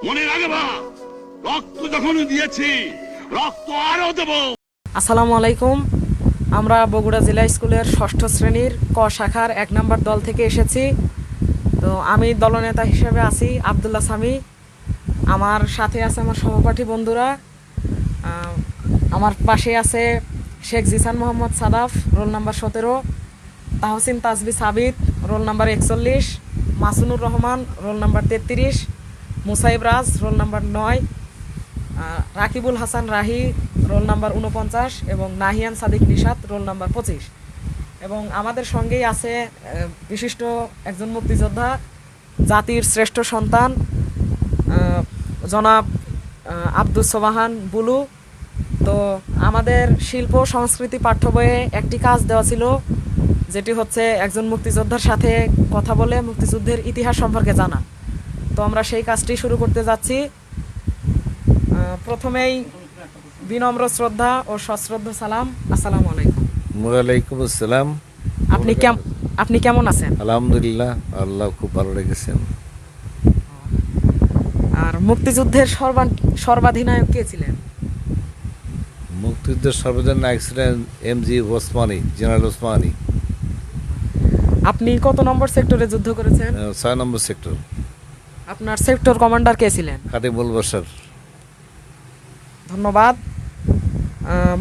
মনে রাখবা, রক্ত যখন দিয়েছি রক্ত আরো দেব। আসসালামু আলাইকুম। আমরা বগুড়া জেলা স্কুলের ষষ্ঠ শ্রেণীর ক শাখার 1 নম্বর দল থেকে এসেছি। তো আমি দলনেতা হিসেবে আছি আব্দুল্লাহ সামি। আমার সাথে আছে আমার সহপাঠী বন্ধুরা। আমার পাশে আছে Sheikh Zisan Mohammad Sadaf, roll number 17, Tahsin Tajbi Sabit, roll number 41, Masunur Rahman, roll number 33, Musaib Raj, roll number 9, Rakibul Hasan Rahi, roll number 49 এবং নাহিয়ান সাদিক নিশাত, রোল নাম্বার 25। এবং আমাদের সঙ্গেই আছে বিশিষ্ট একজন মুক্তিযোদ্ধা, জাতির শ্রেষ্ঠ সন্তান জনাব আব্দুস সোবাহান বুলু। তো আমাদের শিল্প সংস্কৃতি পাঠ্য বইয়ে একটি কাজ দেওয়া ছিল, যেটি হচ্ছে একজন মুক্তিযোদ্ধার সাথে কথা বলে মুক্তিযুদ্ধের ইতিহাস সম্পর্কে জানা। তো আমরা সেই কাজটি শুরু করতে যাচ্ছি। প্রথমেই বিনম্র শ্রদ্ধা ও সশ্রদ্ধ সালাম। আসসালামু আলাইকুম। ওয়ালাইকুম আসসালাম। আপনি কেমন আছেন? আলহামদুলিল্লাহ, আল্লাহ খুব ভালো রেখেছেন। আর মুক্তিযুদ্ধের সর্বাধিনায়ক কে ছিলেন? মুক্তিযুদ্ধের সর্বজনীন ছিলেন এমজি ওসমানী, জেনারেল ওসমানী। আপনি কত নম্বর সেক্টরে যুদ্ধ করেছেন? 6 নম্বর সেক্টর। আপনার সেক্টর কমান্ডার কে ছিলেন? খাদিমুল বাশার। ধন্যবাদ।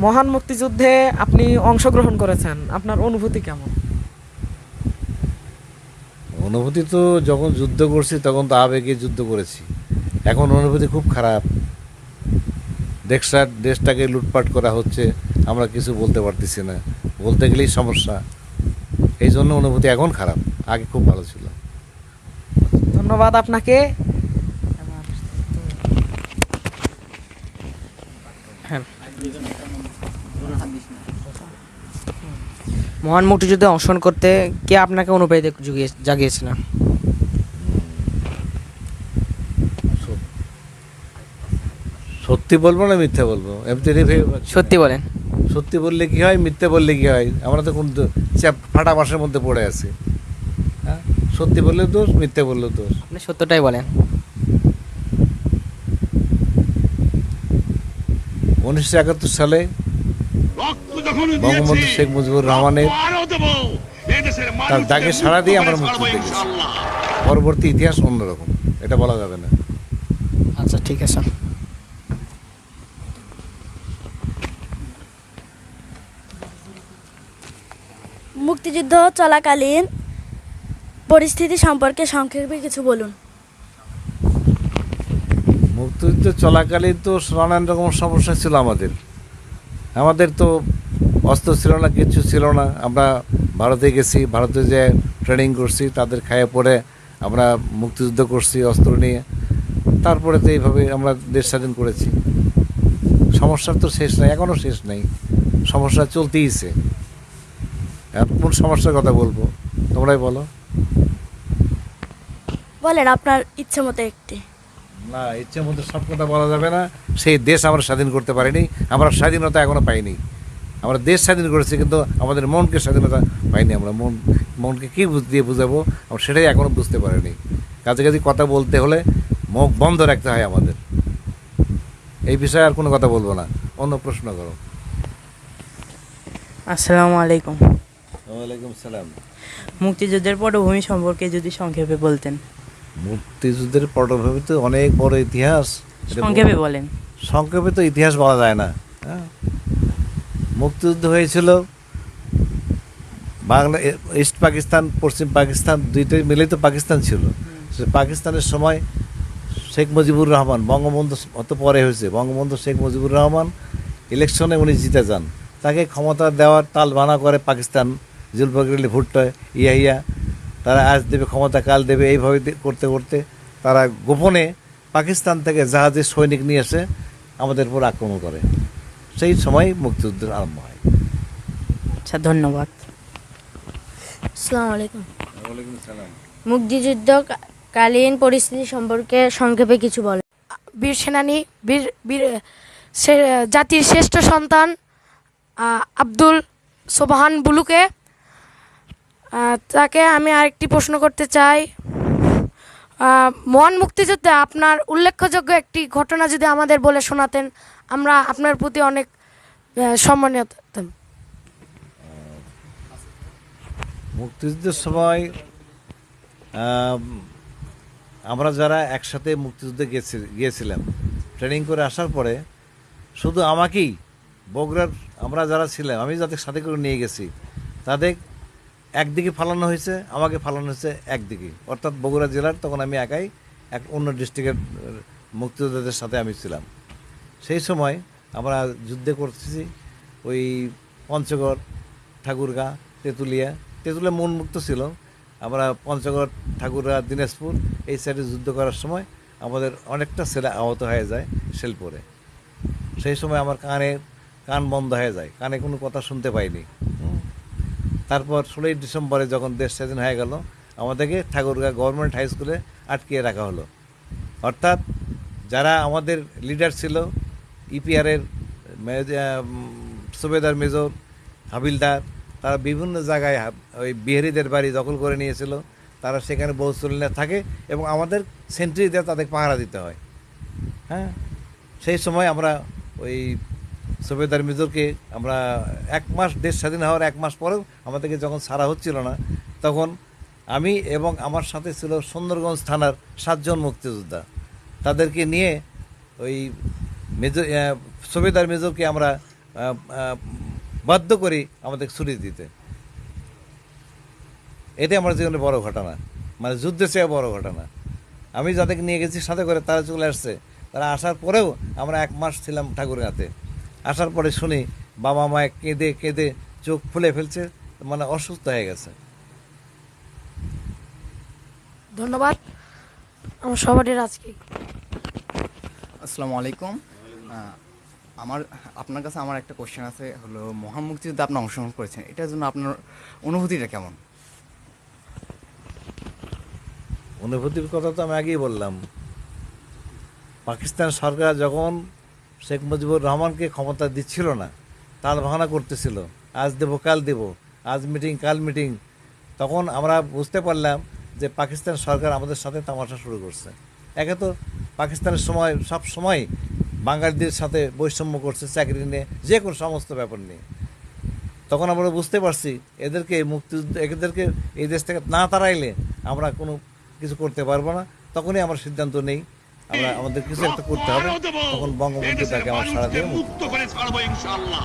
মহান মুক্তিযুদ্ধে আপনি অংশগ্রহণ করেছেন, আপনার অনুভূতি কেমন? অনুভূতি তো যখন যুদ্ধ করছি তখন তো আবেগে যুদ্ধ করেছি। এখন অনুভূতি খুব খারাপ। দেশটাকে লুটপাট করা হচ্ছে, আমরা কিছু বলতে পারতেছি না, বলতে গেলেই সমস্যা। এই জন্য অনুভূতি এখন খারাপ, আগে খুব ভালো ছিল। ধন্যবাদ আপনাকে। মহান মুক্তিযুদ্ধে অংশগ্রহণ করতে কে আপনাকে অনুপ্রাণিত জাগিয়েছিল? সত্যি বলবো না মিথ্যা বলবো? এমনি সত্যি বলেন। সত্যি বললে কি হয়, মিথ্যে বললে কি হয়? আমরা তো কোন ফাটা বাঁশের মধ্যে পড়ে আছি। হ্যাঁ, সত্যি বললেও দোষ, মিথ্যে বললেও দোষ। আপনি সত্যটাই বলেন। 1971 সালে বঙ্গবন্ধু শেখ মুজিবুর রহমানের তার ডাকে সাড়া দিয়ে আমরা মুক্তিযুদ্ধে গেছি। পরবর্তী ইতিহাস অন্যরকম, এটা বলা যাবে না। আচ্ছা, ঠিক আছে। মুক্তিযুদ্ধ চলাকালীন পরিস্থিতি সম্পর্কে সংক্ষেপে কিছু বলুন। মুক্তিযুদ্ধ চলাকালীন তো নানান রকম সমস্যা ছিল আমাদের তো অস্ত্র ছিল না, কিছু ছিল না। আমরা ভারতে গেছি, ভারতে যে ট্রেনিং করছি, তাদের খায়ে পড়ে আমরা মুক্তিযুদ্ধ করছি অস্ত্র নিয়ে। তারপরে তো এইভাবে আমরা দেশ স্বাধীন করেছি। সমস্যার তো শেষ নাই, এখনও শেষ নেই, সমস্যা চলতেইছে। কোন সমস্যার কথা বলবো, তোমরাই বলো। বলেন আপনার ইচ্ছে মতো একটি। না, ইচ্ছে মতো সব কথা বলা যাবে না। সেই দেশ আমরা স্বাধীন করতে পারিনি, আমরা স্বাধীনতা এখনো পাইনি। আমরা দেশ স্বাধীন করেছি, কিন্তু আমাদের মনকে স্বাধীনতা পাইনি। আমরা মনকে কী দিয়ে বুঝাবো, আমরা সেটাই এখনো বুঝতে পারিনি। কাছাকাছি কথা বলতে হলে মুখ বন্ধ রাখতে হয় আমাদের। এই বিষয়ে আর কোনো কথা বলবো না, অন্য প্রশ্ন করো। আসসালামু আলাইকুম। ওয়ালাইকুম সালাম। মুক্তিযুদ্ধের পটভূমি সম্পর্কে যদি সংক্ষেপে বলতেন। মুক্তিযুদ্ধের পটভূমি তো অনেক বড় ইতিহাস। সংক্ষেপে বলেন। সংক্ষেপে তো ইতিহাস বলা যায় না। হ্যাঁ, মুক্তিযুদ্ধ হয়েছিল বাংলা, ইস্ট পাকিস্তান, পশ্চিম পাকিস্তান, দুইটাই মিলেই তো পাকিস্তান ছিল। পাকিস্তানের সময় শেখ মুজিবুর রহমান, বঙ্গবন্ধু অত পরে হয়েছে, বঙ্গবন্ধু শেখ মুজিবুর রহমান ইলেকশনে উনি জিতে যান। তাকে ক্ষমতা দেওয়ার তাল বানা করে পাকিস্তান, জুলফিকার আলী ভুট্টো, ইয়া তারা আজ দেবে ক্ষমতা, কাল দেবে, এইভাবে করতে করতে তারা গোপনে পাকিস্তান থেকে জাহাজে সৈনিক নিয়ে এসে আমাদের উপর আক্রমণ করে। সেই সময় মুক্তিযুদ্ধের আরম্ভ হয়। আচ্ছা, ধন্যবাদ। আসসালামু আলাইকুম। ওয়ালাইকুম সালাম। মুক্তিযুদ্ধকালীন পরিস্থিতি সম্পর্কে সংক্ষেপে কিছু বলেন। বীর সেনানী, জাতির শ্রেষ্ঠ সন্তান আব্দুল সোবাহান বুলুকে, তাকে আমি আরেকটি প্রশ্ন করতে চাই। মহান মুক্তিযুদ্ধে আপনার উল্লেখযোগ্য একটি ঘটনা যদি আমাদের বলে শোনাতেন, আমরা আপনার প্রতি অনেক সম্মানিত হতাম। মুক্তিযুদ্ধের সময় আমরা যারা একসাথে মুক্তিযুদ্ধে গিয়েছিলাম, ট্রেনিং করে আসার পরে শুধু আমাকেই বগুড়ার আমরা যারা ছিলাম, আমি যাদের সাথে করে নিয়ে গেছি, তাদের একদিকে ফালানো হয়েছে, আমাকে ফালানো হয়েছে একদিকে, অর্থাৎ বগুড়া জেলার তখন আমি একাই এক অন্য ডিস্ট্রিক্টের মুক্তিযোদ্ধাদের সাথে আমি ছিলাম। সেই সময় আমরা যুদ্ধে করতেছি ওই পঞ্চগড়, ঠাকুরগাঁ, তেঁতুলিয়া মন মুক্ত ছিল। আমরা পঞ্চগড়, ঠাকুরগাঁ, দিনাজপুর এই সাইডে যুদ্ধ করার সময় আমাদের অনেকটা ছেলে আহত হয়ে যায় শেল পরে। সেই সময় আমার কান বন্ধ হয়ে যায়, কানে কোনো কথা শুনতে পাইনি। তারপর 16ই ডিসেম্বরে যখন দেশ স্বাধীন হয়ে গেল, আমাদেরকে ঠাকুরগাঁ গভর্নমেন্ট হাই স্কুলে আটকিয়ে রাখা হলো। অর্থাৎ যারা আমাদের লিডার ছিল, ইপিআরের সুবেদার মেজর, হাবিলদার, তারা বিভিন্ন জায়গায় ওই বিহারিদের বাড়ি দখল করে নিয়েছিল। তারা সেখানে বহুচলিনে থাকে এবং আমাদের সেন্ট্রি দিয়ে তাদের পাহারা দিতে হয়। হ্যাঁ, সেই সময় আমরা ওই সুবেদার মেজরকে আমরা 1 মাস, দেশ স্বাধীন হওয়ার 1 মাস পরেও আমাদেরকে যখন ছাড়া হচ্ছিল না, তখন আমি এবং আমার সাথে ছিল সুন্দরগঞ্জ থানার 7 জন মুক্তিযোদ্ধা, তাদেরকে নিয়ে ওই মেজর সুবেদার মেজরকে আমরা বাধ্য করি আমাদের ছুটি দিতে। এটাই আমার জীবনের বড় ঘটনা, মানে যুদ্ধের চেয়ে বড় ঘটনা। আমি যাদেরকে নিয়ে গেছি সাথে করে তারা চলে আসছে, তারা আসার পরেও আমরা 1 মাস ছিলাম ঠাকুরগাঁতে। আসার পরে শুনি বাবা মায় কেঁদে কেঁদে চোখ ফুলে ফেলছে, মানে অসুস্থ হয়ে গেছে। ধন্যবাদ আমার সবারই আজকে। আসসালামু আলাইকুম। আপনার কাছে আমার একটা কোশ্চেন আছে, হলো মহান মুক্তিযুদ্ধে আপনি অংশগ্রহণ করেছেন, এটার জন্য আপনার অনুভূতিটা কেমন? অনুভূতির কথা তো আমি আগেই বললাম। পাকিস্তান সরকার যখন শেখ মুজিবুর রহমানকে ক্ষমতা দিচ্ছিল না, তাল বাহানা করতেছিল, আজ দেব কাল দেব, আজ মিটিং কাল মিটিং, তখন আমরা বুঝতে পারলাম যে পাকিস্তান সরকার আমাদের সাথে তামাশা শুরু করছে। একে তো পাকিস্তানের সময় সব সময় বাঙালিদের সাথে বৈষম্য করছে, চাকরি নিয়ে, যে কোনো সমস্ত ব্যাপার নিয়ে। তখন আমরা বুঝতে পারছি এদেরকে এই দেশ থেকে না তাড়াইলে আমরা কোনো কিছু করতে পারবো না। তখনই আমার সিদ্ধান্ত নেই আমাদের কিছু একটা করতে হবে। তখন বঙ্গবন্ধু তাকে আমার সারা দিয়ে মুক্ত করে ছাড়বো ইনশাআল্লাহ।